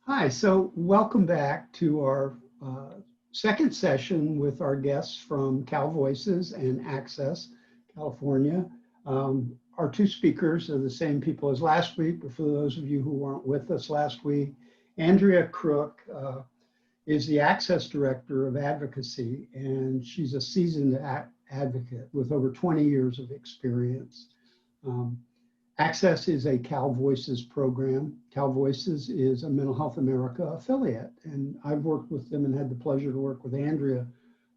Hi, so welcome back to our second session with our guests from Cal Voices and Access, California. Our two speakers are the same people as last week, but for those of you who weren't with us last week, Andrea Crook is the Access Director of Advocacy, and she's a seasoned advocate with over 20 years of experience. Um, Access is a Cal Voices program. Cal Voices is a Mental Health America affiliate, and I've worked with them and had the pleasure to work with Andrea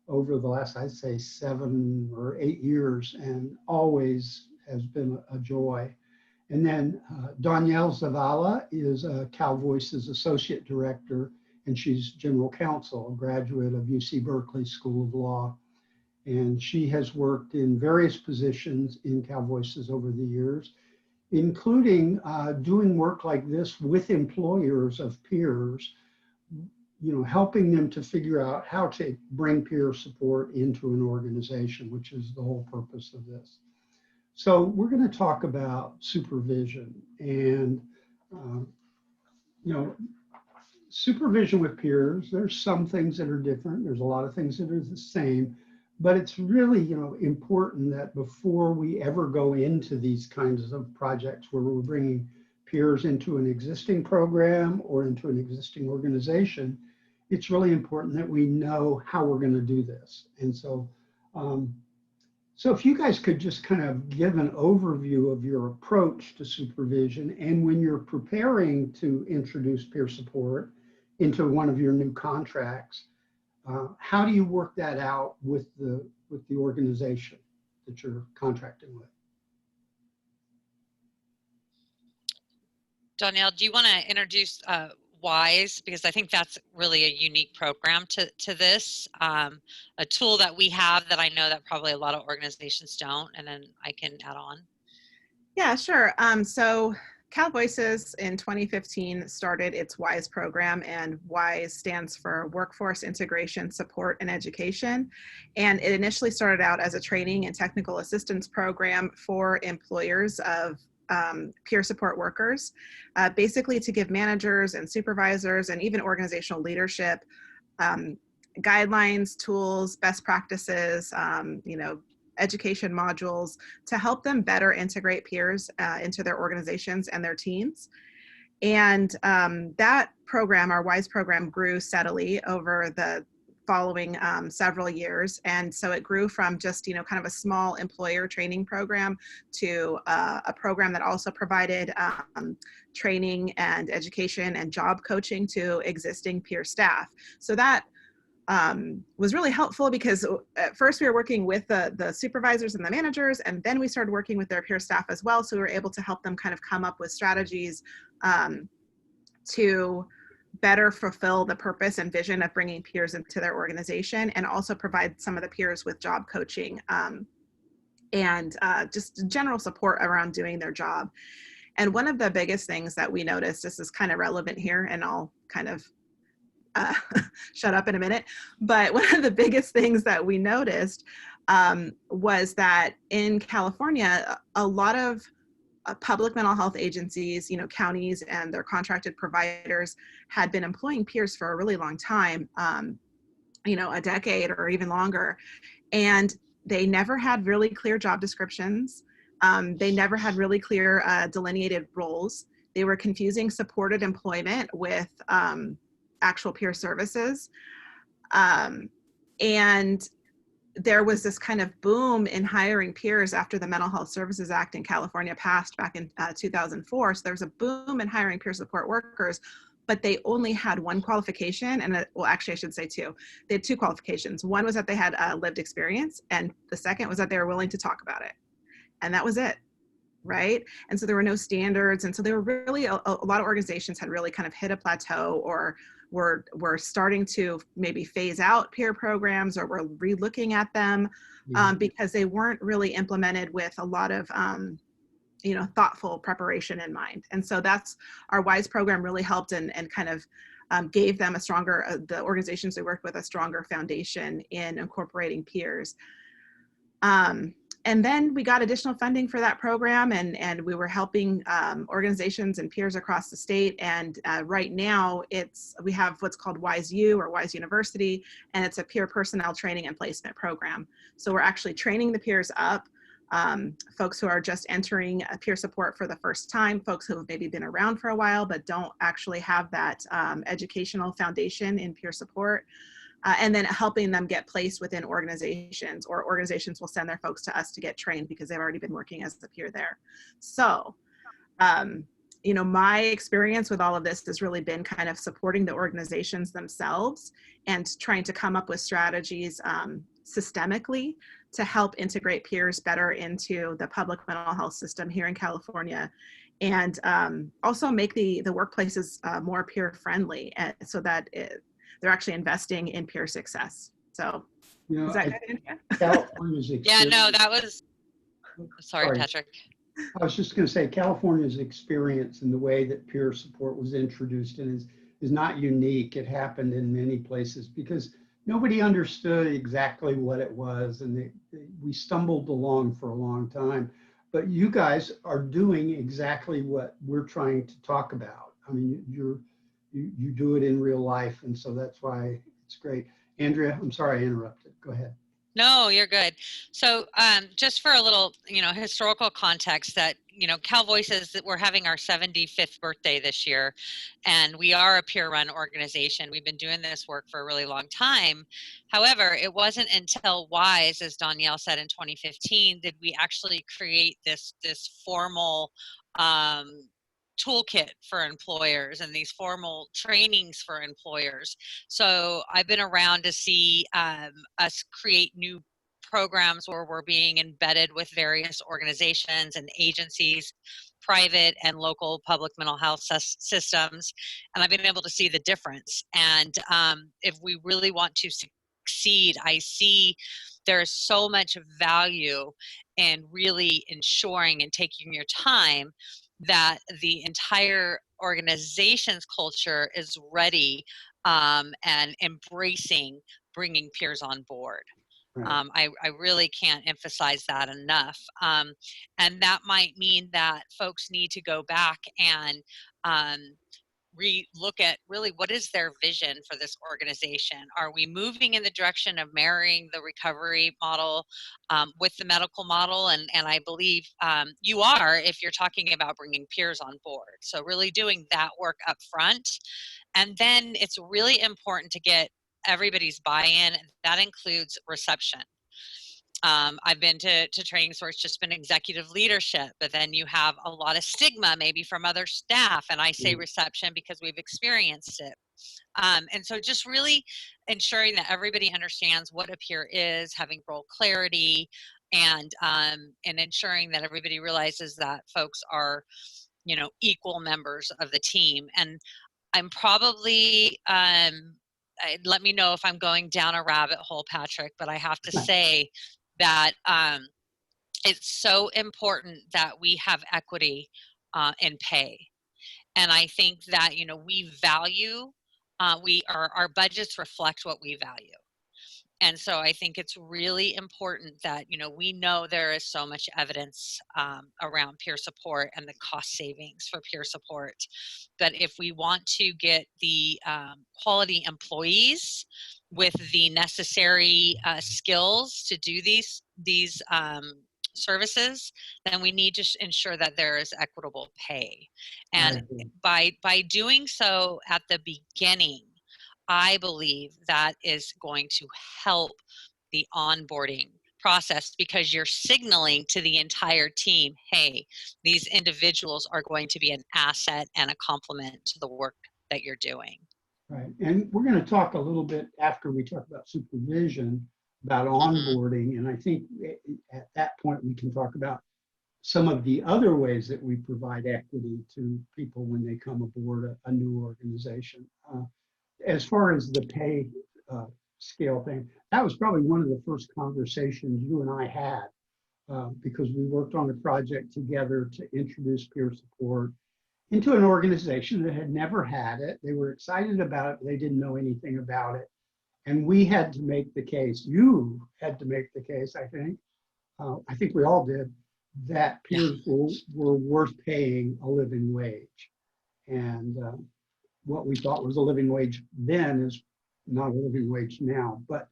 over the last, I'd say, 7 or 8 years, and always has been a joy. And then Dawniell Zavala is a Cal Voices Associate Director, and she's General Counsel, a graduate of UC Berkeley School of Law. And she has worked in various positions in Cal Voices over the years, including doing work like this with employers of peers, helping them to figure out how to bring peer support into an organization, which is the whole purpose of this. So we're going to talk about supervision and, supervision with peers. There's some things that are different. There's a lot of things that are the same. But it's really, important that before we ever go into these kinds of projects where we're bringing peers into an existing program or into an existing organization, it's really important that we know how we're going to do this. And so, so if you guys could just kind of give an overview of your approach to supervision, and when you're preparing to introduce peer support into one of your new contracts, how do you work that out with the organization that you're contracting with? Dawniell, do you want to introduce WISE? Because I think that's really a unique program to this, a tool that we have that I know that probably a lot of organizations don't, and then I can add on. Yeah, sure. So Cal Voices in 2015 started its WISE program, and WISE stands for Workforce Integration, Support, and Education. And it initially started out as a training and technical assistance program for employers of peer support workers, basically to give managers and supervisors and even organizational leadership guidelines, tools, best practices, education modules to help them better integrate peers into their organizations and their teams. And that program, our WISE program, grew steadily over the following several years. And so it grew from just, kind of a small employer training program to a program that also provided training and education and job coaching to existing peer staff. So that was really helpful because at first we were working with the supervisors and the managers, and then we started working with their peer staff as well. So we were able to help them kind of come up with strategies to better fulfill the purpose and vision of bringing peers into their organization, and also provide some of the peers with job coaching and just general support around doing their job. And one of the biggest things that we noticed, this is kind of relevant here, and I'll kind of shut up in a minute. But one of the biggest things that we noticed was that in California, a lot of public mental health agencies, counties and their contracted providers had been employing peers for a really long time, a decade or even longer. And they never had really clear job descriptions. They never had really clear delineated roles. They were confusing supported employment with actual peer services. And there was this kind of boom in hiring peers after the Mental Health Services Act in California passed back in 2004. So there was a boom in hiring peer support workers, but they only had one qualification. And well, actually I should say two. They had two qualifications. One was that they had lived experience, and the second was that they were willing to talk about it. And that was it. Right? And so there were no standards. And so there were really, a lot of organizations had really kind of hit a plateau, or were starting to maybe phase out peer programs, or were re-looking at them because they weren't really implemented with a lot of, thoughtful preparation in mind. And so that's our WISE program really helped and kind of gave them a stronger, the organizations we worked with, a stronger foundation in incorporating peers. And then we got additional funding for that program, and we were helping organizations and peers across the state. And right now we have what's called WISE U, or WISE University, and it's a peer personnel training and placement program. So we're actually training the peers up, folks who are just entering peer support for the first time, folks who have maybe been around for a while but don't actually have that educational foundation in peer support. And then helping them get placed within organizations, or organizations will send their folks to us to get trained because they've already been working as a peer there. So, you know, my experience with all of this has really been kind of supporting the organizations themselves and trying to come up with strategies systemically to help integrate peers better into the public mental health system here in California, and also make the workplaces more peer friendly, so that they're actually investing in peer success. So, You know, is that good, Andrea? California's Yeah, no, that was, sorry, Patrick. I was just going to say, California's experience in the way that peer support was introduced and is not unique. It happened in many places because nobody understood exactly what it was, and we stumbled along for a long time. But you guys are doing exactly what we're trying to talk about. I mean, you do it in real life, and so that's why it's great. Andrea, I'm sorry I interrupted. Go ahead. No, you're good. So just for a little, you know, historical context, that, you know, Cal Voices, that we're having our 75th birthday this year, and we are a peer-run organization. We've been doing this work for a really long time. However, it wasn't until WISE, as Dawniell said, in 2015, did we actually create this formal toolkit for employers and these formal trainings for employers. So I've been around to see us create new programs where we're being embedded with various organizations and agencies, private and local public mental health systems, and I've been able to see the difference. And if we really want to succeed, I see there is so much value in really ensuring and taking your time that the entire organization's culture is ready and embracing bringing peers on board. Right. I really can't emphasize that enough. And that might mean that folks need to go back and look at really what is their vision for this organization. Are we moving in the direction of marrying the recovery model with the medical model? And I believe you are, if you're talking about bringing peers on board. So really doing that work up front. And then it's really important to get everybody's buy-in. That includes reception. I've been to trainings where it's just been executive leadership, but then you have a lot of stigma maybe from other staff. And I say reception because we've experienced it. And so just really ensuring that everybody understands what a peer is, having role clarity, and ensuring that everybody realizes that folks are, you know, equal members of the team. And I'm probably, let me know if I'm going down a rabbit hole, Patrick, but I have to say that it's so important that we have equity in pay. And I think that, you know, we value, our budgets reflect what we value. And so I think it's really important that, you know, we know there is so much evidence around peer support and the cost savings for peer support. But if we want to get the quality employees with the necessary skills to do these services, then we need to ensure that there is equitable pay. And by doing so at the beginning, I believe that is going to help the onboarding process, because you're signaling to the entire team, hey, these individuals are going to be an asset and a complement to the work that you're doing. Right. And we're going to talk a little bit after we talk about supervision, about onboarding. And I think at that point we can talk about some of the other ways that we provide equity to people when they come aboard a new organization. As far as the pay scale thing, that was probably one of the first conversations you and I had because we worked on a project together to introduce peer support into an organization that had never had it. They were excited about it, but they didn't know anything about it. And we had to make the case, you had to make the case, I think, I think we all did, that peers were worth paying a living wage. And what we thought was a living wage then is not a living wage now, but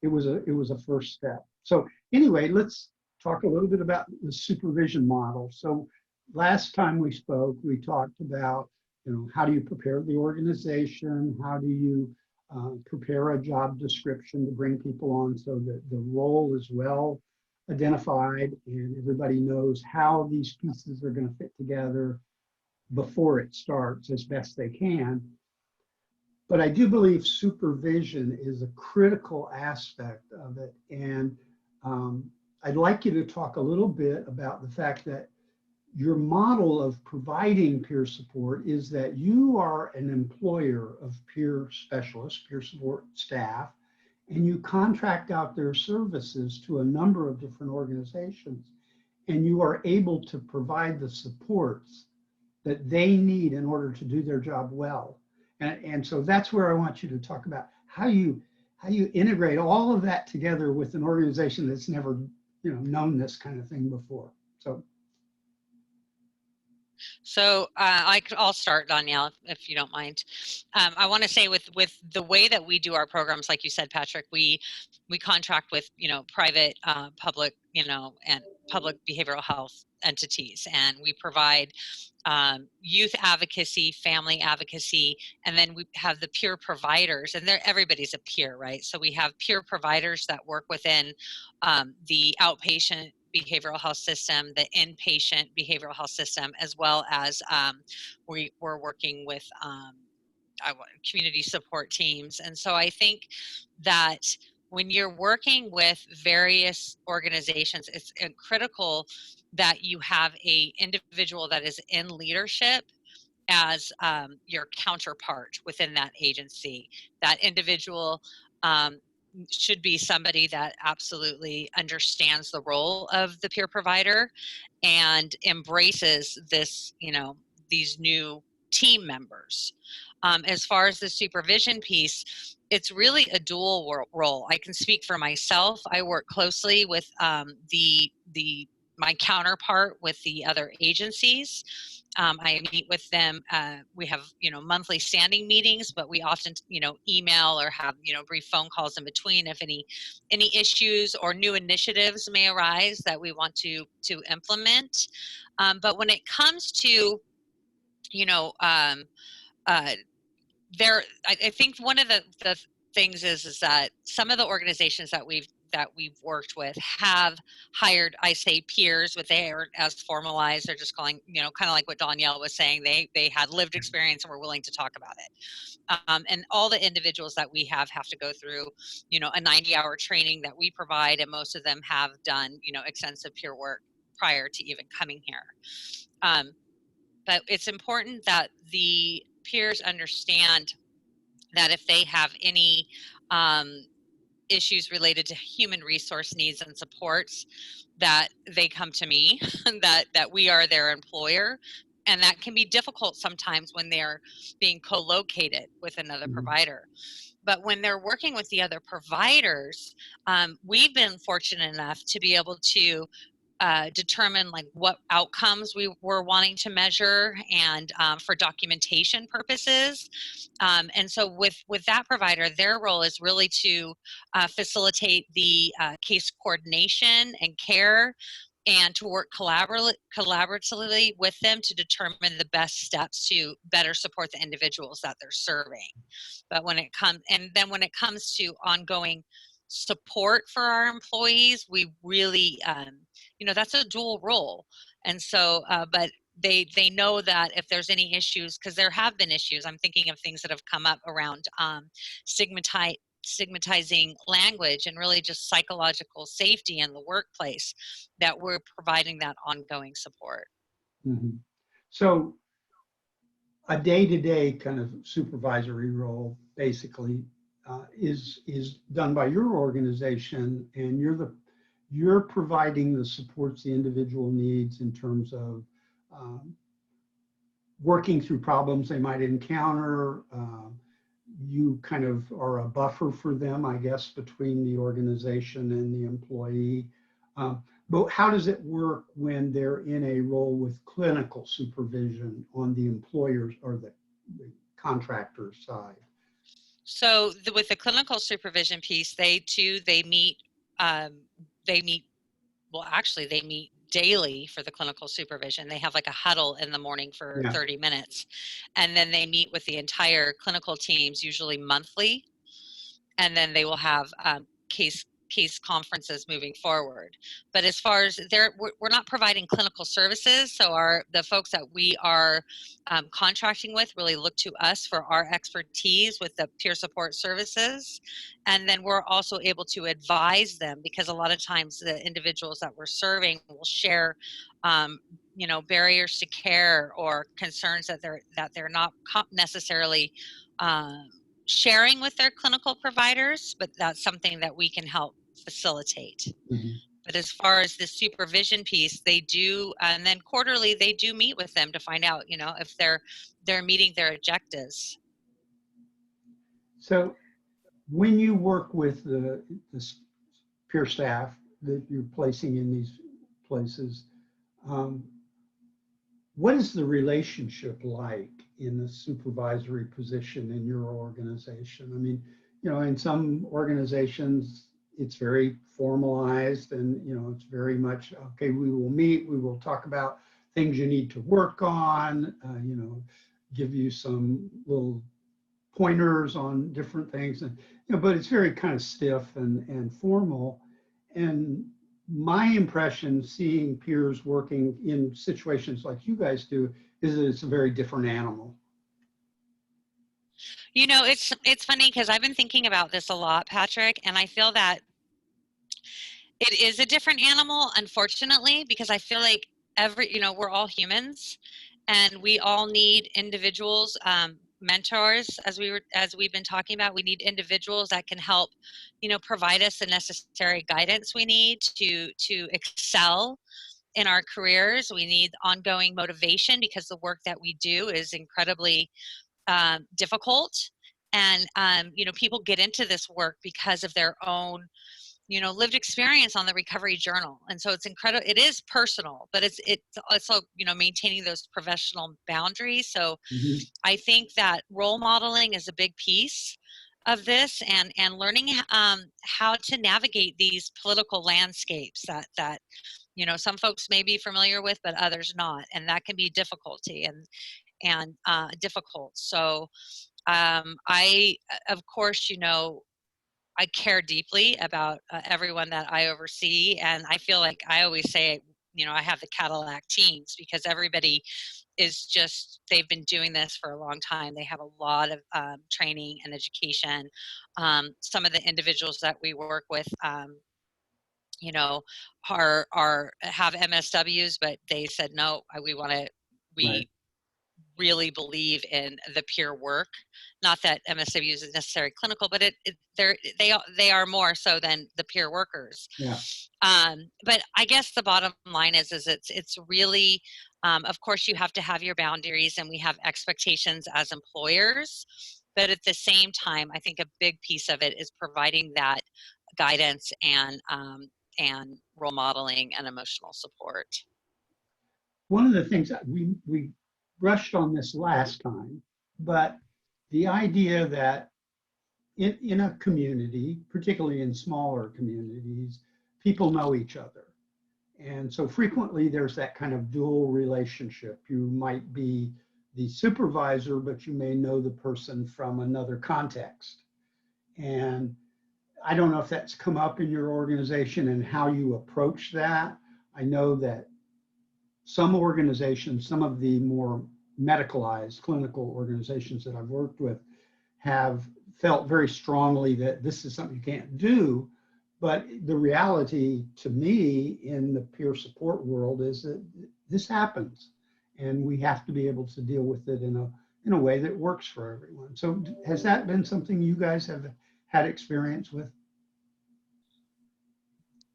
it was a first step. So anyway, let's talk a little bit about the supervision model. So last time we spoke, we talked about, how do you prepare the organization? How do you prepare a job description to bring people on so that the role is well identified and everybody knows how these pieces are going to fit together before it starts as best they can. But I do believe supervision is a critical aspect of it. And I'd like you to talk a little bit about the fact that your model of providing peer support is that you are an employer of peer specialists, peer support staff, and you contract out their services to a number of different organizations, and you are able to provide the supports that they need in order to do their job well. And so that's where I want you to talk about how you integrate all of that together with an organization that's never known this kind of thing before. So I'll start, Dawniell, if you don't mind. I want to say with the way that we do our programs, like you said, Patrick, we contract with private, public, and public behavioral health entities, and we provide youth advocacy, family advocacy, and then we have the peer providers, and everybody's a peer, right? So we have peer providers that work within the outpatient behavioral health system, the inpatient behavioral health system, as well as we're working with community support teams. And so I think that when you're working with various organizations, it's critical that you have an individual that is in leadership as your counterpart within that agency. That individual should be somebody that absolutely understands the role of the peer provider and embraces this, these new team members. As far as the supervision piece, it's really a dual role. I can speak for myself. I work closely with my counterpart with the other agencies. I meet with them. We have, monthly standing meetings, but we often, email or have, brief phone calls in between if any issues or new initiatives may arise that we want to implement. But when it comes to, I think one of the things is that some of the organizations that we've worked with have hired, I say peers, but they are as formalized. They're just calling, kind of like what Dawniell was saying. They had lived experience and were willing to talk about it. And all the individuals that we have to go through, a 90-hour training that we provide, and most of them have done, extensive peer work prior to even coming here. But it's important that the peers understand that if they have any issues related to human resource needs and supports, that they come to me, that we are their employer. And that can be difficult sometimes when they're being co-located with another provider. But when they're working with the other providers, we've been fortunate enough to be able to determine like what outcomes we were wanting to measure and for documentation purposes. And so with that provider, their role is really to facilitate the case coordination and care, and to work collaboratively with them to determine the best steps to better support the individuals that they're serving. But when it comes to ongoing support for our employees, we really, that's a dual role. And so, but they know that if there's any issues, because there have been issues, I'm thinking of things that have come up around stigmatizing language and really just psychological safety in the workplace, that we're providing that ongoing support. Mm-hmm. So a day-to-day kind of supervisory role basically is done by your organization, and you're providing the supports the individual needs in terms of working through problems they might encounter. You kind of are a buffer for them, I guess, between the organization and the employee. But how does it work when they're in a role with clinical supervision on the employers or the contractor side? So with the clinical supervision piece, they meet, um, they meet, well, actually they meet daily for the clinical supervision. They have like a huddle in the morning for Yeah. 30 minutes. And then they meet with the entire clinical teams, usually monthly. And then they will have case conferences moving forward. But as far as we're not providing clinical services, so the folks that we are contracting with really look to us for our expertise with the peer support services, and then we're also able to advise them, because a lot of times the individuals that we're serving will share barriers to care or concerns that they're not necessarily sharing with their clinical providers, but that's something that we can help facilitate. Mm-hmm. But as far as the supervision piece, they do, and then quarterly they do meet with them to find out, if they're meeting their objectives. So when you work with the peer staff that you're placing in these places, what is the relationship like in the supervisory position in your organization? I mean, in some organizations, it's very formalized and, it's very much, okay, we will meet, we will talk about things you need to work on, give you some little pointers on different things. And, but it's very kind of stiff and formal. And my impression seeing peers working in situations like you guys do is that it's a very different animal. It's funny because I've been thinking about this a lot, Patrick, and I feel that it is a different animal, unfortunately, because I feel like we're all humans and we all need individuals, mentors, as we've been talking about. We need individuals that can help, provide us the necessary guidance we need to excel in our careers. We need ongoing motivation because the work that we do is incredibly difficult. And, people get into this work because of their own, lived experience on the recovery journal. And so it's incredible. It is personal, but it's also, maintaining those professional boundaries. So Mm-hmm. I think that role modeling is a big piece of this, and learning how to navigate these political landscapes that some folks may be familiar with, but others not. And that can be difficulty and difficult. So I, of course, I care deeply about everyone that I oversee. And I feel like I always say, I have the Cadillac teams, because everybody is they've been doing this for a long time. They have a lot of training and education. Some of the individuals that we work with, have MSWs, but they said, no, we Right. really believe in the peer work. Not that MSWs is necessarily clinical, but they are more so than the peer workers. Yeah. But I guess the bottom line is it's really, of course, you have to have your boundaries, and we have expectations as employers. But at the same time, I think a big piece of it is providing that guidance and role modeling and emotional support. One of the things that we brushed on this last time, but the idea that in a community, particularly in smaller communities, people know each other. And so frequently there's that kind of dual relationship. You might be the supervisor, but you may know the person from another context. And I don't know if that's come up in your organization and how you approach that. I know that some organizations, some of the more medicalized clinical organizations that I've worked with, have felt very strongly that this is something you can't do. But the reality to me in the peer support world is that this happens, and we have to be able to deal with it in a way that works for everyone. So has that been something you guys have had experience with?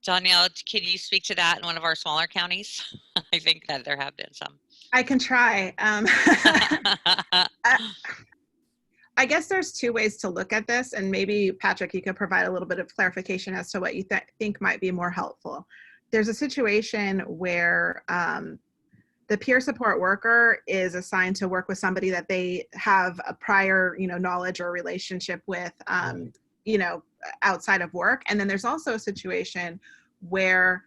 Dawniell, can you speak to that in one of our smaller counties? I think that there have been some. I can try. I guess there's two ways to look at this, and maybe Patrick, you could provide a little bit of clarification as to what you think might be more helpful. there's a situation where the peer support worker is assigned to work with somebody that they have a prior, knowledge or relationship with, outside of work. And then there's also a situation where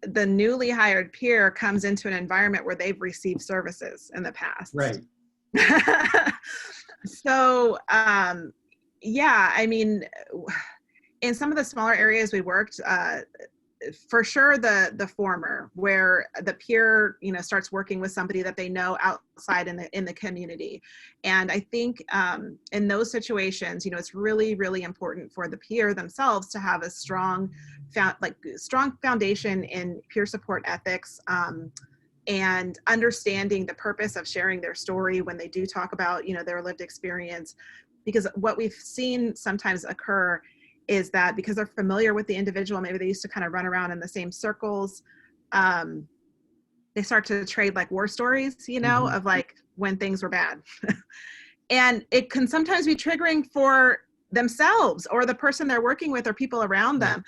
the newly hired peer comes into an environment where they've received services in the past. Right. So, yeah, I mean, in some of the smaller areas we worked, for sure the former, where the peer starts working with somebody that they know outside in the community. And I think in those situations, it's really, really important for the peer themselves to have a strong foundation in peer support ethics, and understanding the purpose of sharing their story when they do talk about their lived experience. Because what we've seen sometimes occur is that because they're familiar with the individual, maybe they used to kind of run around in the same circles, they start to trade like war stories, of like when things were bad. And it can sometimes be triggering for themselves or the person they're working with or people around them.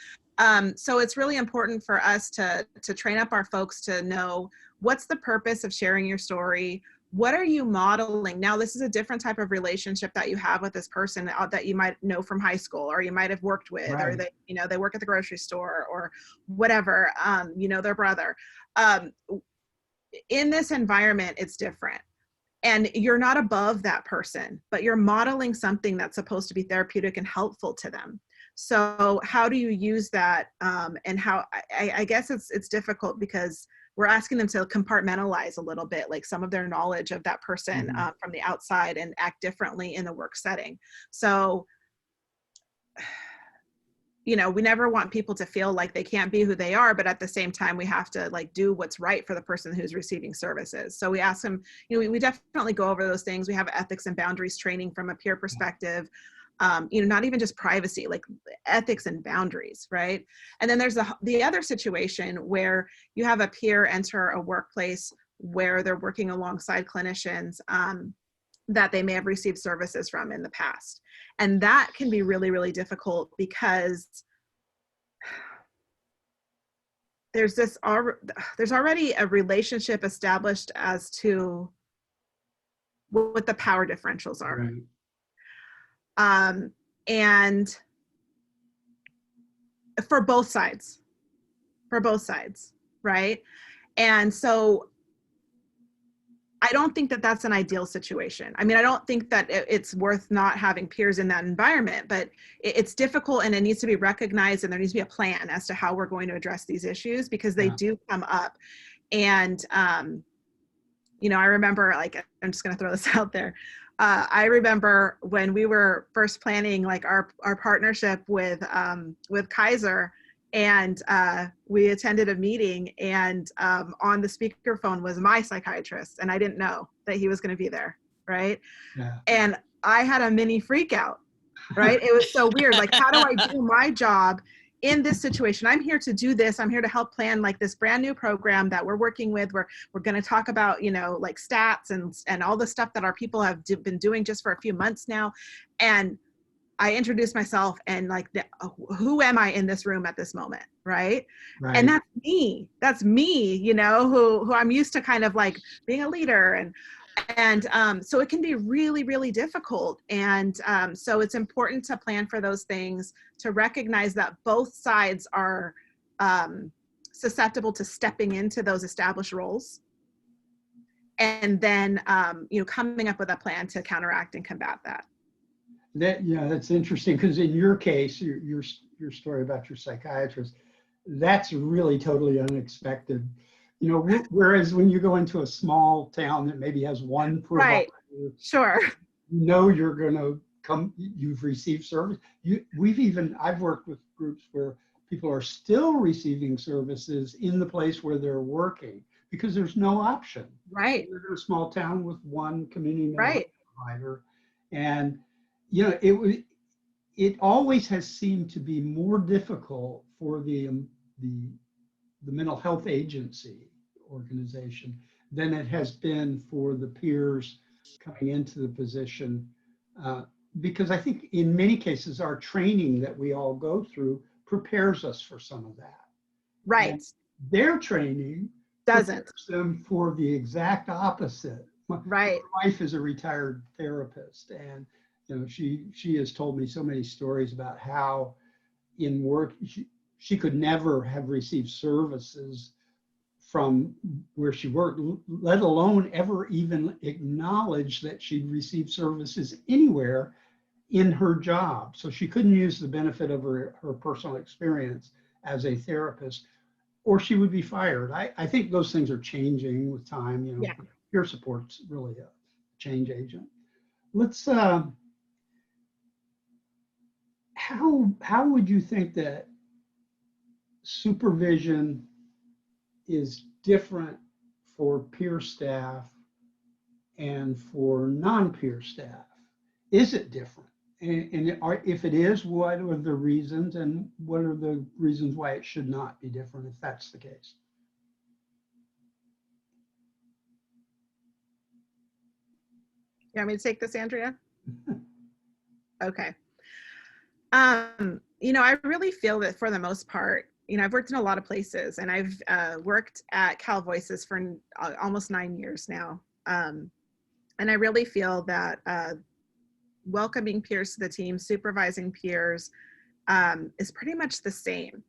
So it's really important for us to train up our folks to know what's the purpose of sharing your story. What are you modeling? Now, this is a different type of relationship that you have with this person that you might know from high school, or you might have worked with, Right. or they work at the grocery store or whatever, their brother. In this environment, it's different. And you're not above that person, but you're modeling something that's supposed to be therapeutic and helpful to them. So how do you use that? And how, I guess it's difficult because we're asking them to compartmentalize a little bit, like some of their knowledge of that person from the outside, and act differently in the work setting. So, we never want people to feel like they can't be who they are, but at the same time, we have to like do what's right for the person who's receiving services. So we ask them, we definitely go over those things. We have ethics and boundaries training from a peer perspective. Not even just privacy, like ethics and boundaries, right? And then there's the other situation where you have a peer enter a workplace where they're working alongside clinicians that they may have received services from in the past. And that can be really, really difficult because there's already a relationship established as to what the power differentials are. Right. And for both sides, right? And so I don't think that that's an ideal situation. I mean, I don't think that it's worth not having peers in that environment, but it's difficult, and it needs to be recognized, and there needs to be a plan as to how we're going to address these issues, because they do come up. And, I remember, like, I'm just going to throw this out there. I remember when we were first planning like our partnership with Kaiser, and we attended a meeting, and on the speakerphone was my psychiatrist, and I didn't know that he was going to be there, right? Yeah. And I had a mini freak out, right? It was so weird. Like, how do I do my job in this situation? I'm here to do this. I'm here to help plan like this brand new program that we're working with. We're going to talk about, like stats and all the stuff that our people have been doing just for a few months now. And I introduced myself, and like, who am I in this room at this moment, right? And that's me, who I'm used to kind of like being a leader, and so it can be really, really difficult. And so it's important to plan for those things, to recognize that both sides are susceptible to stepping into those established roles, and then coming up with a plan to counteract and combat that. That's interesting, because in your case, your story about your psychiatrist, that's really totally unexpected. Whereas when you go into a small town that maybe has one provider, right? Sure. You're going to come. You've received service. I've worked with groups where people are still receiving services in the place where they're working because there's no option. Right. You're in a small town with one community mental right. health provider, and it always has seemed to be more difficult for the mental health agency organization than it has been for the peers coming into the position, because I think in many cases our training that we all go through prepares us for some of that. Right. their training Doesn't. prepares them for the exact opposite. Right. My wife is a retired therapist, and she has told me so many stories about how in work she could never have received services from where she worked, let alone ever even acknowledge that she'd received services anywhere in her job. So she couldn't use the benefit of her personal experience as a therapist, or she would be fired. I think those things are changing with time. Yeah. Peer support's really a change agent. Let's, how would you think that supervision is different for peer staff and for non-peer staff? Is it different? And if it is, what are the reasons, and what are the reasons why it should not be different if that's the case? You want me to take this, Andrea? Okay. I really feel that for the most part, I've worked in a lot of places, and I've worked at Cal Voices for almost 9 years now. And I really feel that welcoming peers to the team, supervising peers is pretty much the same,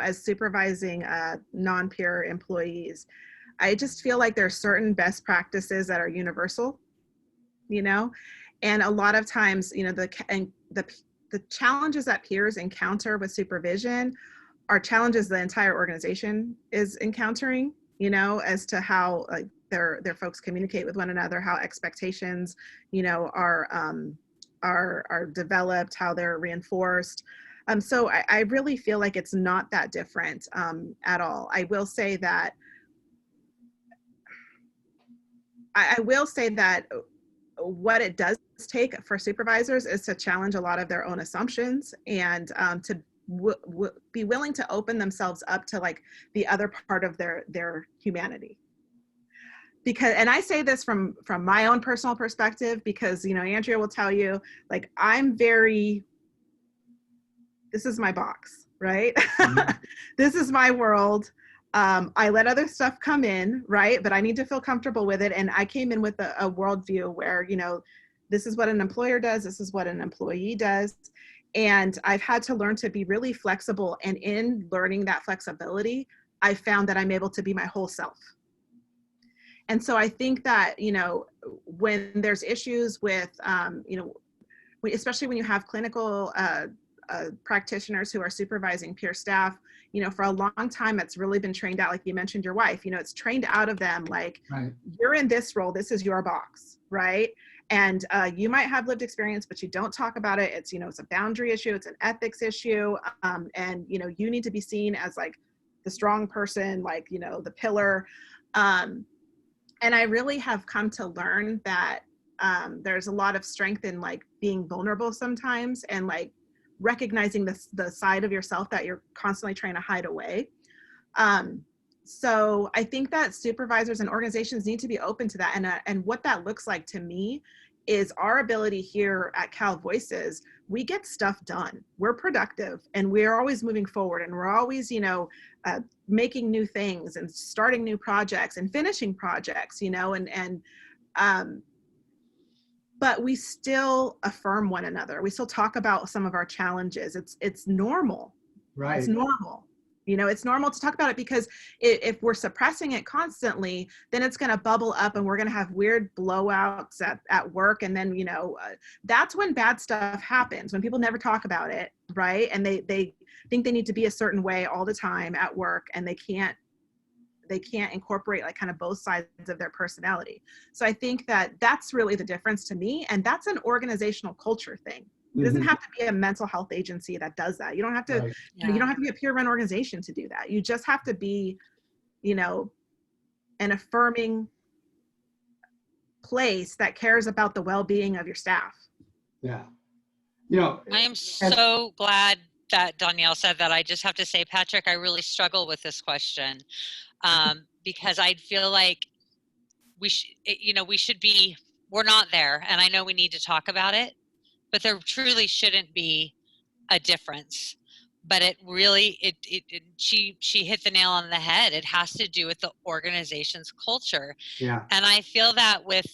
as supervising non-peer employees. I just feel like there are certain best practices that are universal, and a lot of times, the challenges that peers encounter with supervision are challenges the entire organization is encountering, as to how their folks communicate with one another, how expectations, are developed, how they're reinforced. So I really feel like it's not that different at all. I will say that what it does take for supervisors is to challenge a lot of their own assumptions, and to be willing to open themselves up to like the other part of their humanity. Because, and I say this from my own personal perspective, because Andrea will tell you, like, this is my box, right? Mm-hmm. This is my world. I let other stuff come in, right? But I need to feel comfortable with it. And I came in with a worldview where, this is what an employer does. This is what an employee does. And I've had to learn to be really flexible. And in learning that flexibility, I found that I'm able to be my whole self. And so I think that, when there's issues with, especially when you have clinical practitioners who are supervising peer staff, for a long time, it's really been trained out, like you mentioned your wife, it's trained out of them, like, right, you're in this role, this is your box, right? And you might have lived experience, but you don't talk about it. It's, it's a boundary issue, it's an ethics issue. And, you need to be seen as like the strong person, like, the pillar. And I really have come to learn that there's a lot of strength in like being vulnerable sometimes, and like recognizing the side of yourself that you're constantly trying to hide away. So I think that supervisors and organizations need to be open to that. And what that looks like to me is our ability here at Cal Voices. We get stuff done. We're productive, and we're always moving forward, and we're always, making new things and starting new projects and finishing projects, but we still affirm one another. We still talk about some of our challenges. It's normal. Right. It's normal. It's normal to talk about it, because if we're suppressing it constantly, then it's going to bubble up, and we're going to have weird blowouts at work. And then, that's when bad stuff happens, when people never talk about it, right? And they think they need to be a certain way all the time at work, and they can't incorporate like kind of both sides of their personality. So I think that that's really the difference to me. And that's an organizational culture thing. It doesn't have to be a mental health agency that does that. You don't have to, right, you don't have to be a peer-run organization to do that. You just have to be, an affirming place that cares about the well-being of your staff. Yeah. I am so glad that Dawniell said that. I just have to say, Patrick, I really struggle with this question, because I feel like we're not there, and I know we need to talk about it, but there truly shouldn't be a difference. but it really, she hit the nail on the head. It has to do with the organization's culture. Yeah. And I feel that with,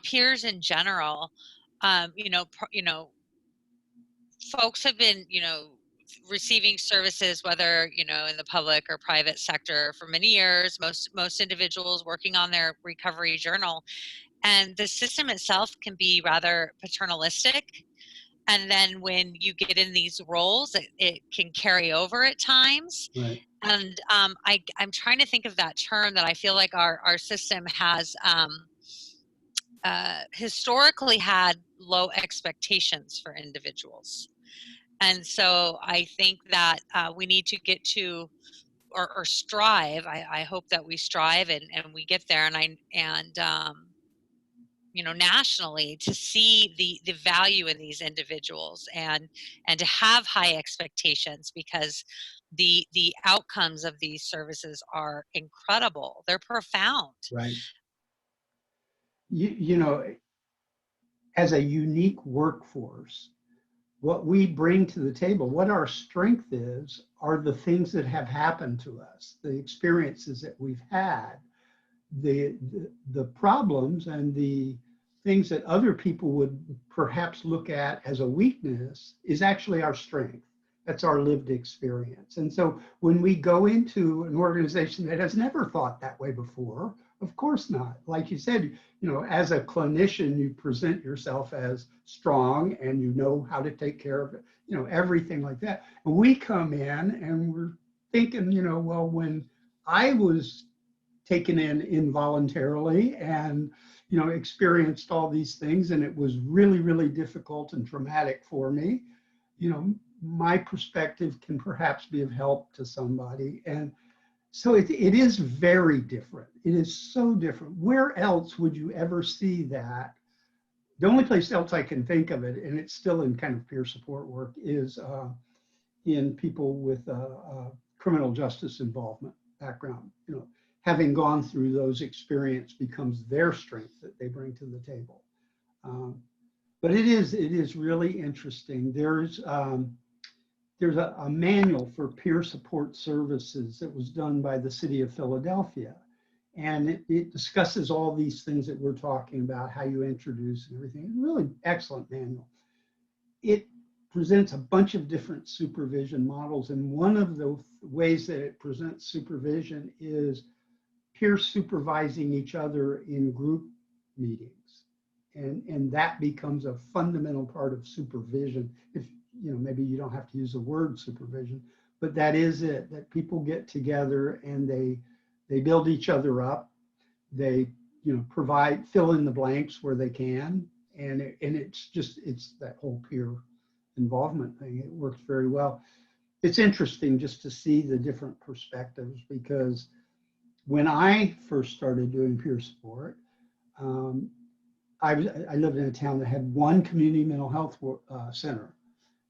peers in general, folks have been, receiving services, whether, in the public or private sector for many years, most individuals working on their recovery journal. And the system itself can be rather paternalistic. And then when you get in these roles, it can carry over at times. Right. And I'm trying to think of that term that I feel like our system has historically had low expectations for individuals. And so I think that we need to get to or strive. I hope that we strive and we get there. Nationally, to see the value in these individuals and to have high expectations, because the outcomes of these services are incredible. They're profound. Right. You know, as a unique workforce, what we bring to the table, what our strength is, are the things that have happened to us, the experiences that we've had, the problems and the things that other people would perhaps look at as a weakness is actually our strength. That's our lived experience. And so when we go into an organization that has never thought that way before, of course not. Like you said, as a clinician, you present yourself as strong and you know how to take care of it, everything like that. And we come in and we're thinking, well, when I was taken in involuntarily and, experienced all these things, and it was really, really difficult and traumatic for me, my perspective can perhaps be of help to somebody. And so it is very different. It is so different. Where else would you ever see that? The only place else I can think of it, and it's still in kind of peer support work, is in people with criminal justice involvement background. Having gone through those experiences becomes their strength that they bring to the table. But it is really interesting. There's a manual for peer support services that was done by the city of Philadelphia. And it discusses all these things that we're talking about, how you introduce and everything. It's a really excellent manual. It presents a bunch of different supervision models. And one of the ways that it presents supervision is peers supervising each other in group meetings. And that becomes a fundamental part of supervision. If maybe you don't have to use the word supervision, but that is it, that people get together and they build each other up. They, provide, fill in the blanks where they can. And it's that whole peer involvement thing. It works very well. It's interesting just to see the different perspectives, because when I first started doing peer support, I lived in a town that had one community mental health center.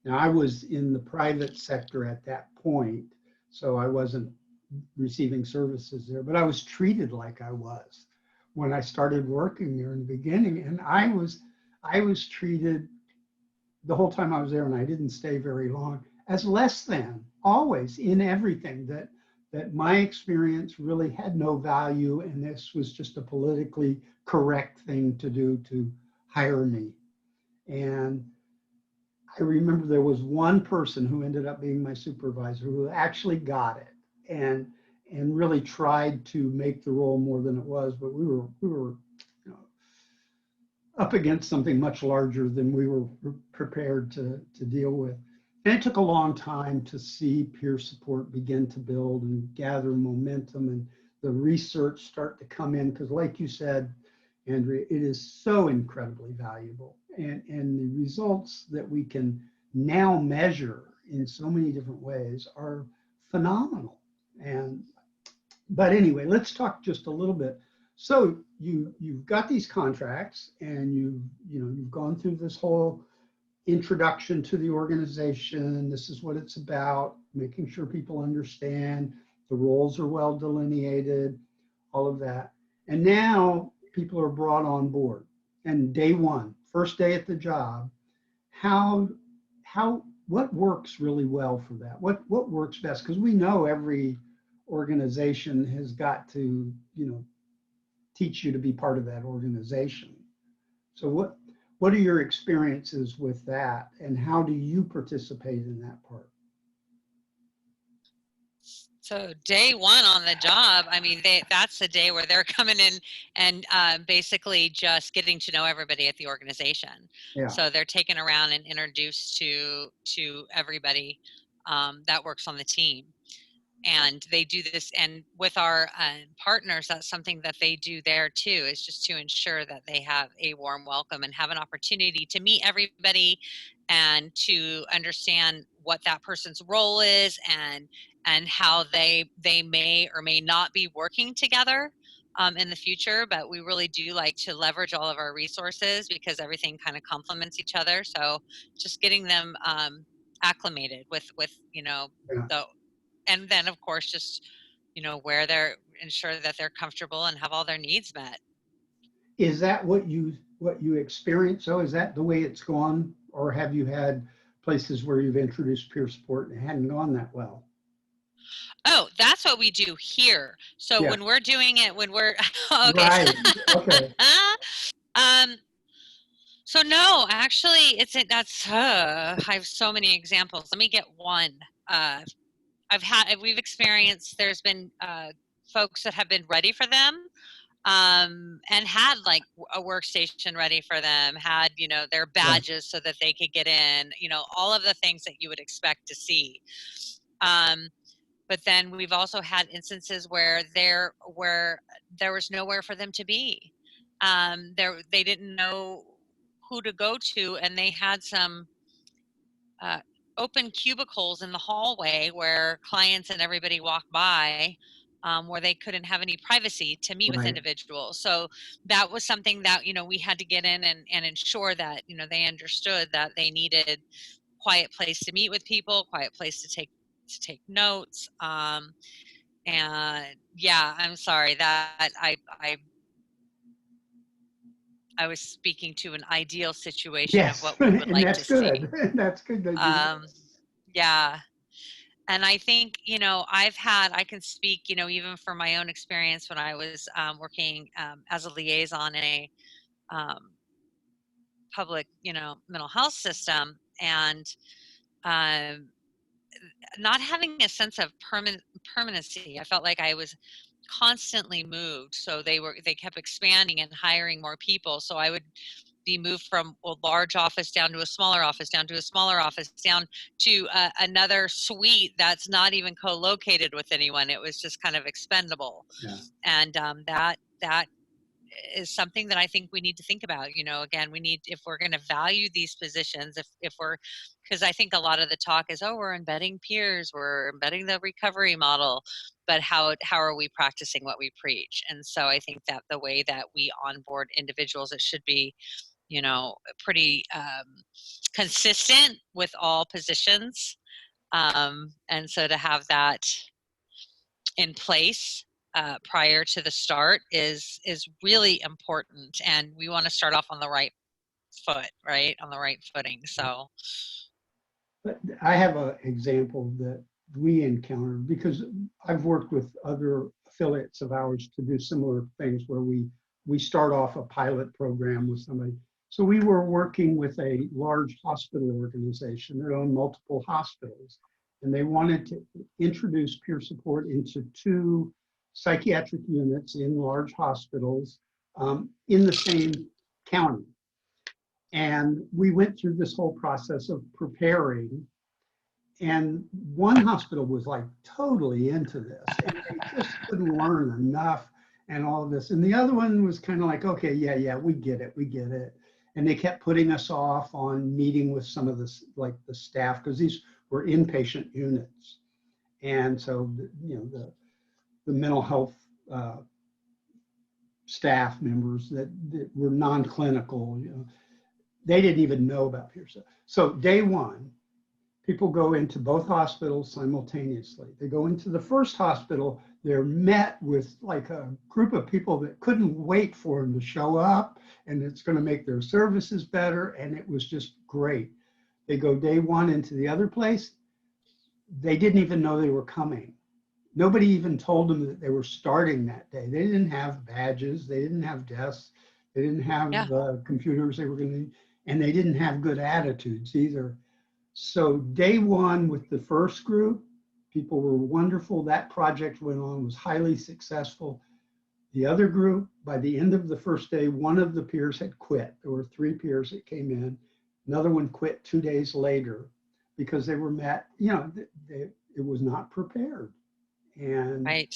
Now, I was in the private sector at that point, so I wasn't receiving services there, but I was treated like I was when I started working there in the beginning. And I was treated the whole time I was there, and I didn't stay very long, as less than, always, in everything, that my experience really had no value, and this was just a politically correct thing to do to hire me. And I remember there was one person who ended up being my supervisor who actually got it and really tried to make the role more than it was, but we were up against something much larger than we were prepared to deal with. And it took a long time to see peer support begin to build and gather momentum and the research start to come in, because like you said, Andrea, it is so incredibly valuable. And the results that we can now measure in so many different ways are phenomenal. But anyway, let's talk just a little bit. So you've got these contracts, and you've gone through this whole introduction to the organization. This is what it's about, making sure people understand the roles are well delineated, all of that. And now people are brought on board. And day one, first day at the job, how what works really well for that? What works best? Because we know every organization has got to, teach you to be part of that organization. So what are your experiences with that, and how do you participate in that part? So day one on the job, I mean, that's the day where they're coming in and basically just getting to know everybody at the organization. Yeah. So they're taken around and introduced to everybody that works on the team. And they do this, and with our partners, that's something that they do there too, is just to ensure that they have a warm welcome and have an opportunity to meet everybody and to understand what that person's role is and how they may or may not be working together in the future. But we really do like to leverage all of our resources because everything kind of complements each other. So just getting them acclimated with Yeah. the, and then of course just where they're ensure that they're comfortable and have all their needs met. Is that what you experience? So is that the way it's gone, or have you had places where you've introduced peer support and it hadn't gone that well? Oh, that's what we do here. So Yeah. when we're doing it, when we're okay. Right. Okay. So no, actually, I have so many examples. Let me get one. We've experienced, there's been folks that have been ready for them and had like a workstation ready for them, had, their badges so that they could get in, all of the things that you would expect to see. But then we've also had instances where there was nowhere for them to be. They didn't know who to go to, and they had some open cubicles in the hallway where clients and everybody walked by, where they couldn't have any privacy to meet with Right. individuals. So that was something that we had to get in and ensure that they understood that they needed quiet place to meet with people, quiet place to take notes. And yeah, I'm sorry that I was speaking to an ideal situation of Yes. what we would And like that's to see. good. That's good that you Yeah. And I think, I can speak, even from my own experience when I was working as a liaison in a public, mental health system, and not having a sense of permanency. I felt like I was constantly moved. So they kept expanding and hiring more people. So I would be moved from a large office down to a smaller office, down to a smaller office, down to another suite that's not even co-located with anyone. It was just kind of expendable. Yeah. And that is something that I think we need to think about. Again, if we're going to value these positions, because I think a lot of the talk is, oh, we're embedding peers, we're embedding the recovery model, but how are we practicing what we preach? And so I think that the way that we onboard individuals, it should be, pretty consistent with all positions. And so to have that in place prior to the start is really important, and we want to start off on the right foot, right, on the right footing. So But I have an example that we encountered, because I've worked with other affiliates of ours to do similar things where we start off a pilot program with somebody. So we were working with a large hospital organization that owned multiple hospitals, and they wanted to introduce peer support into 2 psychiatric units in large hospitals in the same county. And we went through this whole process of preparing, and one hospital was like totally into this, and they just couldn't learn enough and all of this. And the other one was kind of like, okay, yeah, we get it. And they kept putting us off on meeting with some of this, like the staff, because these were inpatient units. And so, the mental health staff members that were non-clinical, they didn't even know about peer support. So day one, people go into both hospitals simultaneously. They go into the first hospital, they're met with like a group of people that couldn't wait for them to show up, and it's going to make their services better, and it was just great. They go day one into the other place. They didn't even know they were coming. Nobody even told them that they were starting that day. They didn't have badges. They didn't have desks. They didn't have Yeah. computers they were going to, and they didn't have good attitudes either. So day one with the first group, people were wonderful. That project went on, was highly successful. The other group, by the end of the first day, one of the peers had quit. There were 3 peers that came in. Another one quit 2 days later because they were met, it was not prepared. And Right.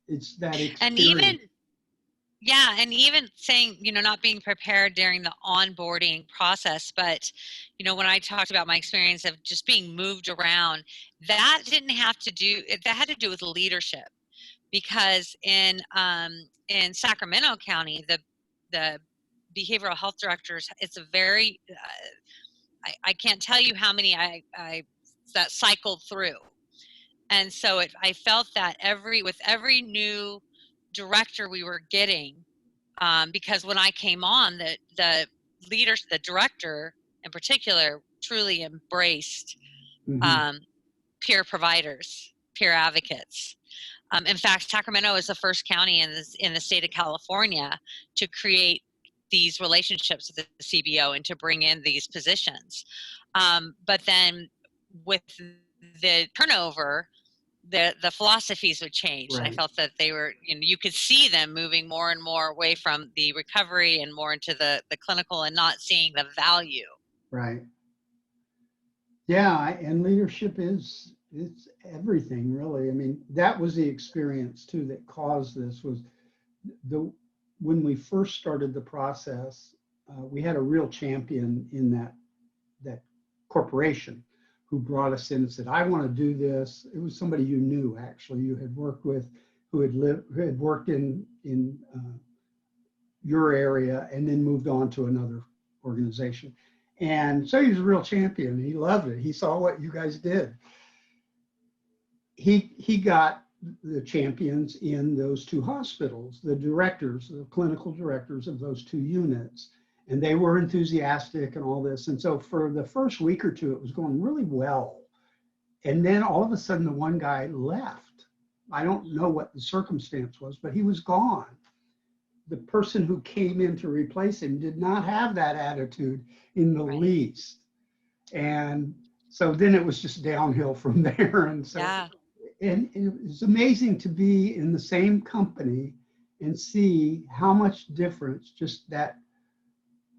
it's that experience. And even, yeah, and even saying, not being prepared during the onboarding process, but, when I talked about my experience of just being moved around, that had to do with leadership. Because in Sacramento County, the behavioral health directors, it's a very, I can't tell you how many that cycled through. And so I felt that with every new director we were getting, because when I came on, the leaders, the director in particular, truly embraced peer providers, peer advocates. In fact, Sacramento is the first county in the state of California to create these relationships with the CBO and to bring in these positions. But then with the turnover, the philosophies would change. Right. And I felt that they were, you could see them moving more and more away from the recovery and more into the clinical and not seeing the value. Right. Yeah, and leadership it's everything, really. I mean, that was the experience too that caused this. Was when we first started the process, we had a real champion in that corporation who brought us in and said, "I want to do this." It was somebody you knew, actually, you had worked with, who had worked in your area and then moved on to another organization. And so he was a real champion. He loved it. He saw what you guys did. He got the champions in those 2 hospitals, the directors, the clinical directors of those 2 units, and they were enthusiastic and all this. And so for the first week or 2, it was going really well. And then all of a sudden, the one guy left. I don't know what the circumstance was, but he was gone. The person who came in to replace him did not have that attitude in the least. And so then it was just downhill from there. And so, and it was amazing to be in the same company and see how much difference just that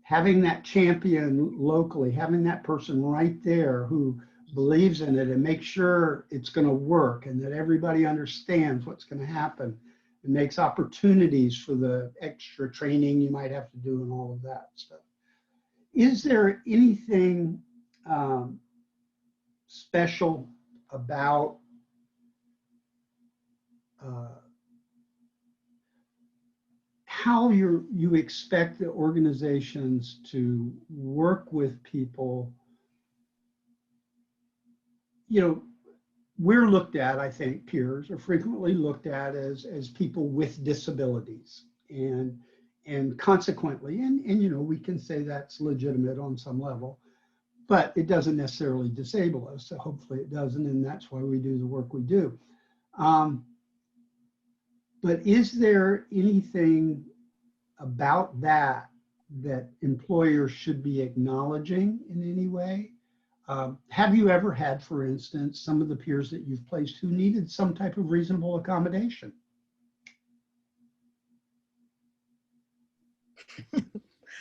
having that champion locally, having that person right there who believes in it and makes sure it's going to work and that everybody understands what's going to happen. It makes opportunities for the extra training you might have to do and all of that stuff. Is there anything special about how you expect the organizations to work with people? We're looked at, I think, peers are frequently looked at as people with disabilities, and consequently, and we can say that's legitimate on some level, but it doesn't necessarily disable us. So hopefully it doesn't, and that's why we do the work we do. But is there anything about that employers should be acknowledging in any way? Have you ever had, for instance, some of the peers that you've placed who needed some type of reasonable accommodation?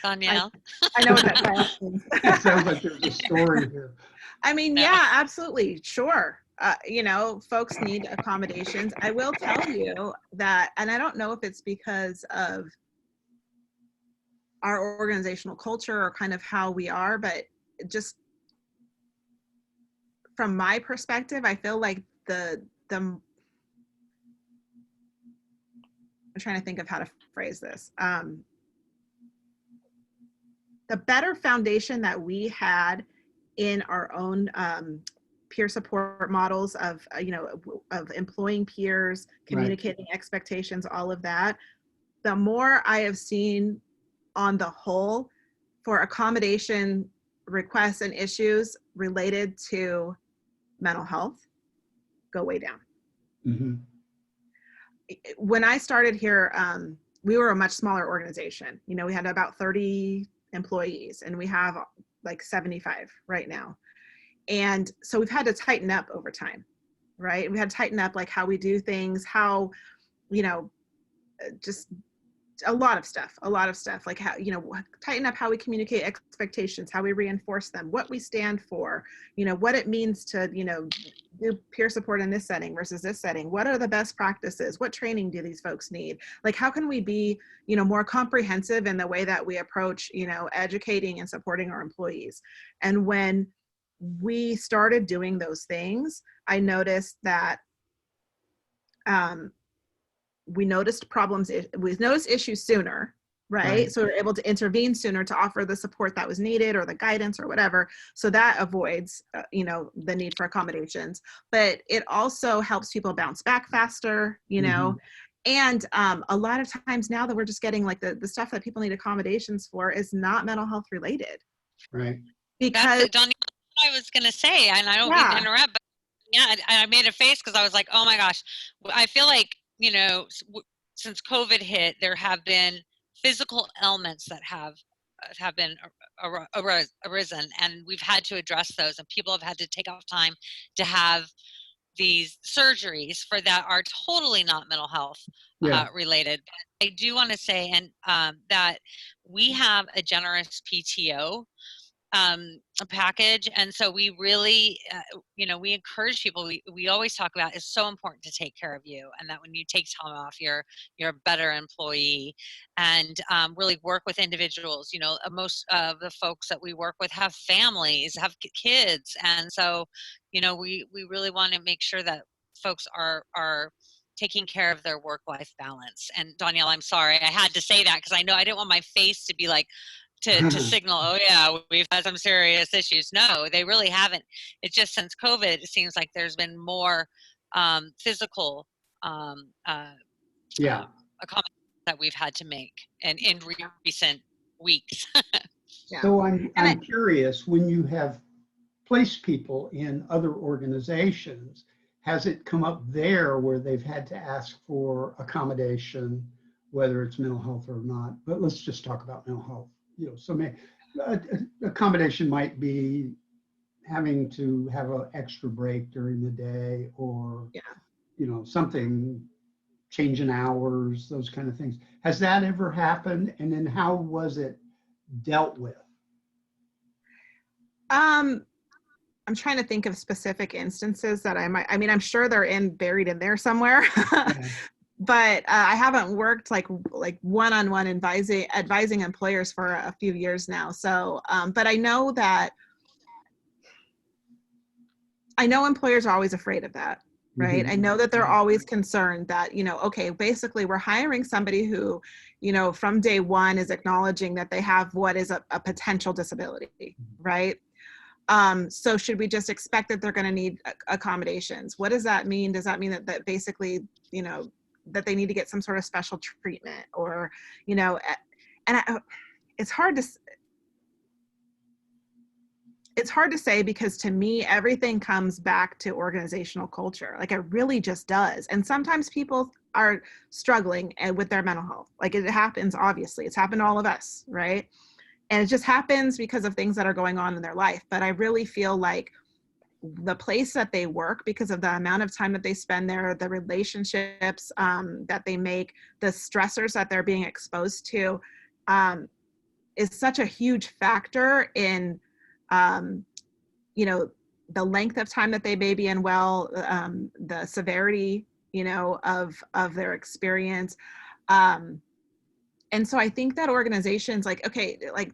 Dawniell? I know what that means. It sounds like there's a story here. I mean, yeah, absolutely. Sure. Folks need accommodations. I will tell you that, and I don't know if it's because of our organizational culture or kind of how we are, but just from my perspective, I feel like I'm trying to think of how to phrase this. The better foundation that we had in our own peer support models of employing peers, communicating expectations, all of that, the more I have seen on the whole for accommodation requests and issues related to mental health go way down. Mm-hmm. When I started here, we were a much smaller organization. You know, we had about 30 employees, and we have like 75 right now. And so we've had to tighten up over time, right? We had to tighten up like how we do things, how, you know, just a lot of stuff, like how, you know, tighten up how we communicate expectations, how we reinforce them, what we stand for, you know, what it means to, you know, do peer support in this setting versus this setting. What are the best practices? What training do these folks need? Like, how can we be, you know, more comprehensive in the way that we approach, you know, educating and supporting our employees? And when we started doing those things, I noticed that, we noticed problems, we noticed issues sooner, right? So we were able to intervene sooner to offer the support that was needed or the guidance or whatever. So that avoids, you know, the need for accommodations, but it also helps people bounce back faster, you know? And a lot of times now that we're just getting like the stuff that people need accommodations for is not mental health related. Right. Because That's it, Dawniell, what I was going to say, and I don't mean to interrupt, but yeah, I made a face because I was like, oh my gosh, I feel like, you know, since COVID hit, there have been physical ailments that have been arisen, and we've had to address those, and people have had to take off time to have these surgeries for that are totally not mental health related. But I do want to say, and that we have a generous PTO a package, and so we really you know, we encourage people, we always talk about it's so important to take care of you, and that when you take time off, you're a better employee, and really work with individuals. You know, most of the folks that we work with have families, have kids, and so, you know, we really want to make sure that folks are taking care of their work-life balance. And Dawniell, I'm sorry, I had to say that because I know I didn't want my face to be like, to signal, oh yeah, we've had some serious issues. No, they really haven't. It's just since COVID, it seems like there's been more physical accommodations that we've had to make in recent weeks. So I'm curious, when you have placed people in other organizations, has it come up there where they've had to ask for accommodation, whether it's mental health or not? But let's just talk about mental health. You know, so accommodation might be having to have an extra break during the day, or you know, something, changing hours, those kind of things. Has that ever happened? And then how was it dealt with? I'm trying to think of specific instances that I mean, I'm sure they're buried in there somewhere. But I haven't worked like one-on-one advising employers for a few years now. So, but I know employers are always afraid of that, right? I know that they're always concerned that, you know, okay, basically we're hiring somebody who, you know, from day one is acknowledging that they have what is a potential disability, right? So should we just expect that they're going to need accommodations? What does that mean? Does that mean that basically, you know, that they need to get some sort of special treatment, or, you know, and it's hard to say, because to me, everything comes back to organizational culture. Like, it really just does. And sometimes people are struggling with their mental health. Like, it happens, obviously. It's happened to all of us, right? And it just happens because of things that are going on in their life. But I really feel like the place that they work, because of the amount of time that they spend there, the relationships that they make, the stressors that they're being exposed to, is such a huge factor in, you know, the length of time that they may be unwell, the severity, you know, of their experience. And so I think that organizations, like, okay, like,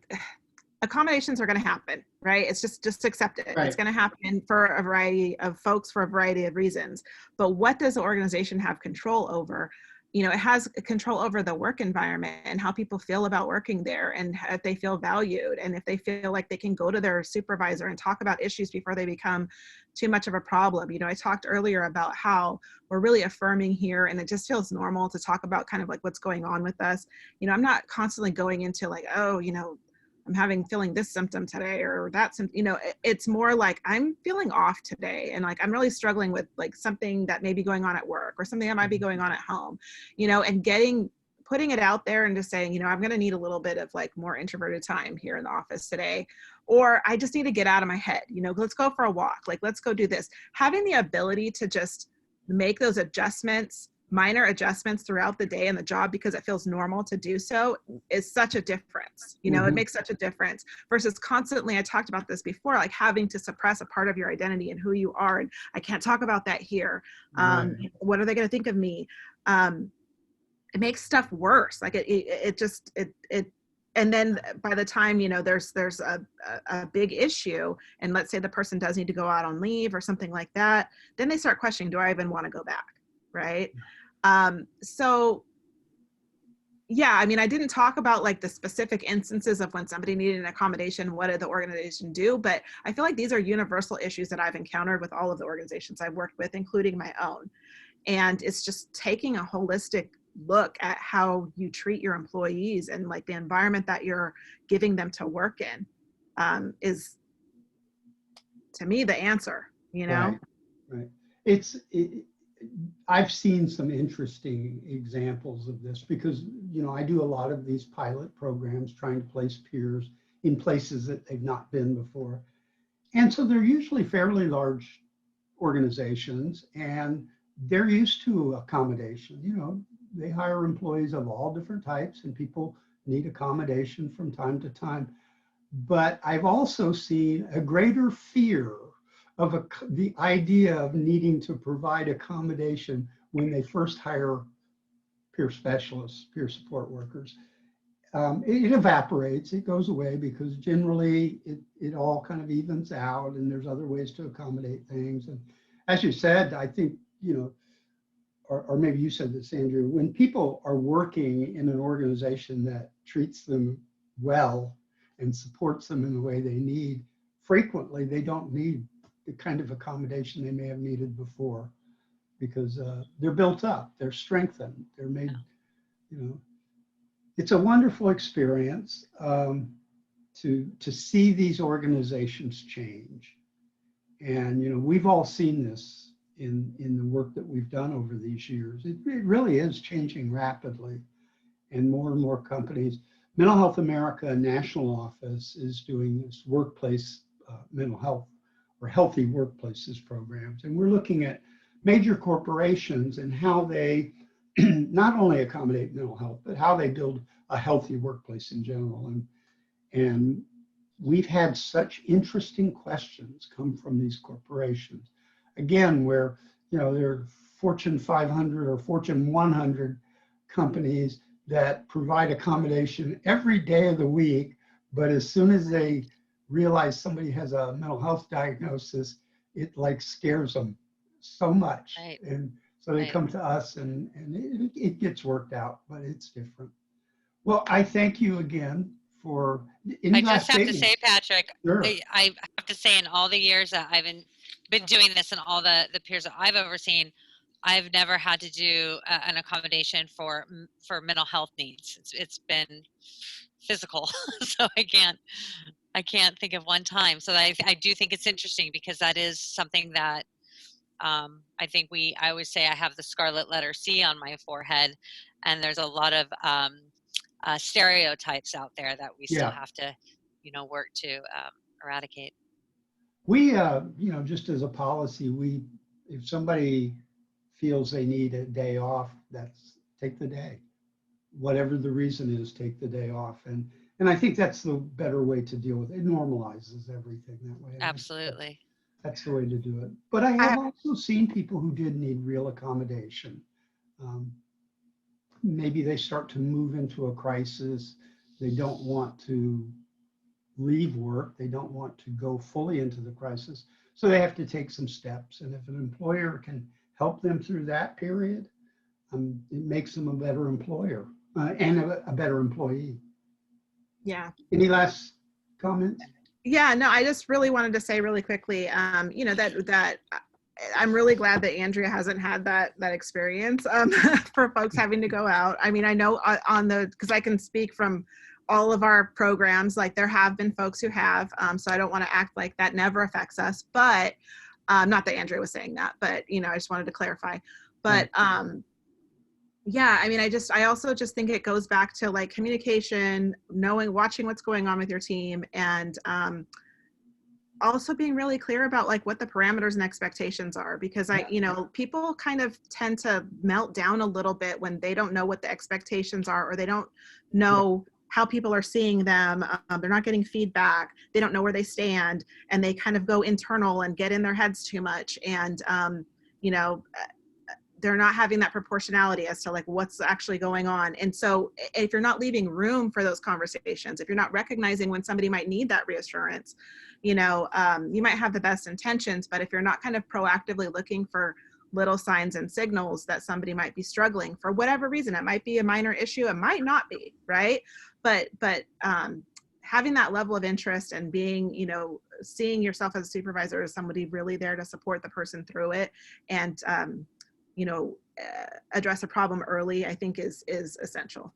accommodations are going to happen, right? It's just accept it. Right. It's going to happen for a variety of folks for a variety of reasons. But what does the organization have control over? You know, it has control over the work environment and how people feel about working there, and if they feel valued, and if they feel like they can go to their supervisor and talk about issues before they become too much of a problem. You know, I talked earlier about how we're really affirming here, and it just feels normal to talk about kind of like what's going on with us. You know, I'm not constantly going into like, oh, you know, I'm feeling this symptom today or that symptom, you know, it's more like I'm feeling off today. And like, I'm really struggling with like something that may be going on at work or something that might be going on at home, you know, and putting it out there and just saying, you know, I'm going to need a little bit of like more introverted time here in the office today, or I just need to get out of my head, you know, let's go for a walk. Like, let's go do this. Having the ability to just make those adjustments, minor adjustments throughout the day in the job because it feels normal to do so is such a difference. You know, it makes such a difference versus constantly, I talked about this before, like having to suppress a part of your identity and who you are. And I can't talk about that here. What are they going to think of me? It makes stuff worse. Like and then by the time, you know, there's a big issue and let's say the person does need to go out on leave or something like that, then they start questioning, do I even want to go back? Right. So yeah, I mean, I didn't talk about like the specific instances of when somebody needed an accommodation, what did the organization do? But I feel like these are universal issues that I've encountered with all of the organizations I've worked with, including my own. And it's just taking a holistic look at how you treat your employees and like the environment that you're giving them to work in is, to me, the answer, you know? Right. I've seen some interesting examples of this because, you know, I do a lot of these pilot programs trying to place peers in places that they've not been before. And so they're usually fairly large organizations and they're used to accommodation. You know, they hire employees of all different types and people need accommodation from time to time. But I've also seen a greater fear of the idea of needing to provide accommodation when they first hire peer specialists, peer support workers. It evaporates, it goes away because generally it all kind of evens out and there's other ways to accommodate things. And as you said, I think, you know, or maybe you said this, Andrew, when people are working in an organization that treats them well and supports them in the way they need, frequently they don't need the kind of accommodation they may have needed before because they're built up, they're strengthened, they're made, you know. It's a wonderful experience to see these organizations change. And, you know, we've all seen this in the work that we've done over these years. It really is changing rapidly and more companies. Mental Health America National Office is doing this workplace mental health or healthy workplaces programs. And we're looking at major corporations and how they not only accommodate mental health, but how they build a healthy workplace in general. And we've had such interesting questions come from these corporations. Again, where, you know, they're Fortune 500 or Fortune 100 companies that provide accommodation every day of the week, but as soon as they realize somebody has a mental health diagnosis, it like scares them so much. Right. And so they come to us and it gets worked out, but it's different. Well, I thank you again for I just have to say, Patrick, Sure. I have to say in all the years that I've been doing this and all the peers that I've overseen, I've never had to do an accommodation for mental health needs. It's been physical, so I can't think of one time. So I do think it's interesting because that is something that I think I always say I have the scarlet letter C on my forehead, and there's a lot of stereotypes out there that we still have to, you know, work to eradicate. We, you know, just as a policy, if somebody feels they need a day off, take the day. Whatever the reason is, take the day off. And I think that's the better way to deal with it. It normalizes everything that way. Absolutely. That's the way to do it. But I have also seen people who did need real accommodation. Maybe they start to move into a crisis. They don't want to leave work. They don't want to go fully into the crisis. So they have to take some steps. And if an employer can help them through that period, it makes them a better employer and a better employee. Yeah. Any last comments? Yeah, no, I just really wanted to say really quickly, you know, that I'm really glad that Andrea hasn't had that experience for folks having to go out. I mean, I know because I can speak from all of our programs. Like there have been folks who have, so I don't want to act like that never affects us, but not that Andrea was saying that, but you know, I just wanted to clarify. But yeah, I mean, I also just think it goes back to like communication, watching what's going on with your team, and also being really clear about like what the parameters and expectations are, because you know, people kind of tend to melt down a little bit when they don't know what the expectations are, or they don't know how people are seeing them. They're not getting feedback. They don't know where they stand, and they kind of go internal and get in their heads too much. And, you know, they're not having that proportionality as to like what's actually going on. And so if you're not leaving room for those conversations, if you're not recognizing when somebody might need that reassurance, you know, you might have the best intentions, but if you're not kind of proactively looking for little signs and signals that somebody might be struggling for whatever reason, it might be a minor issue, it might not be, right? But having that level of interest and being, you know, seeing yourself as a supervisor as somebody really there to support the person through it, and you know, address a problem early, I think is essential.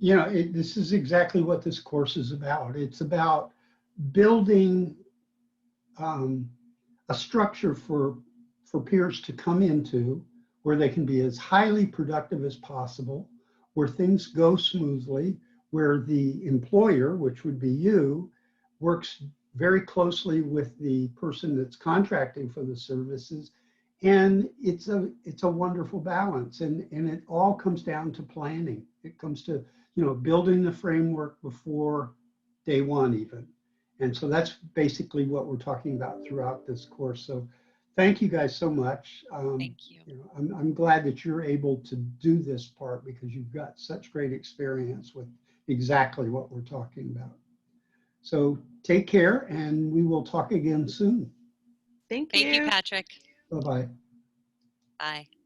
You know, this is exactly what this course is about. It's about building a structure for peers to come into where they can be as highly productive as possible, where things go smoothly, where the employer, which would be you, works very closely with the person that's contracting for the services. And it's a wonderful balance, and it all comes down to planning. It comes to, you know, building the framework before day one even. And so that's basically what we're talking about throughout this course. So thank you guys so much. Thank you. You know, I'm glad that you're able to do this part, because you've got such great experience with exactly what we're talking about. So take care, and we will talk again soon. Thank Thank you, you. Patrick. Bye-bye. Bye.